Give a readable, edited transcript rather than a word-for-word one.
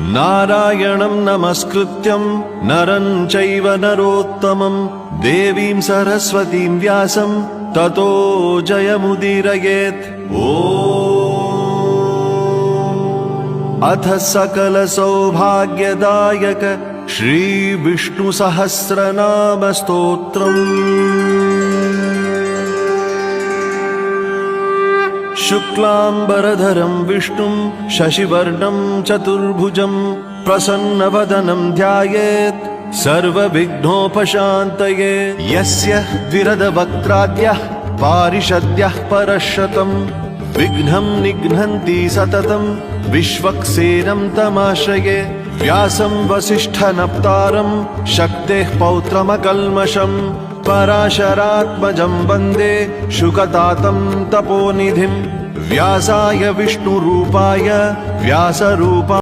नारायणं नमस्कृत्यं नरं चैव नरोत्तमं देवीं सरस्वतीं व्यासं ततो जयमुदीरयेत्। अथ सकल सौभाग्यदायक श्री विष्णु सहस्रनाम स्तोत्रम्। शुक्लांबरधरं विष्णुं शशिवर्णं चतुर्भुजं प्रसन्नवदनं ध्यायेत् सर्वविघ्नोपशान्तये। यस्य द्विरदवक्त्राद्यः पारिषद्यः परशतं विघ्नं निघ्नन्ति सततं विश्वक्सेनं तमाश्रये। व्यासं वसिष्ठनप्तारं शक्तेः पौत्रमकल्मषं पराशरात्मजं वन्दे शुकतातं तपोनिधिं। व्यासाय विष्णुरूपाय व्यासरूपाय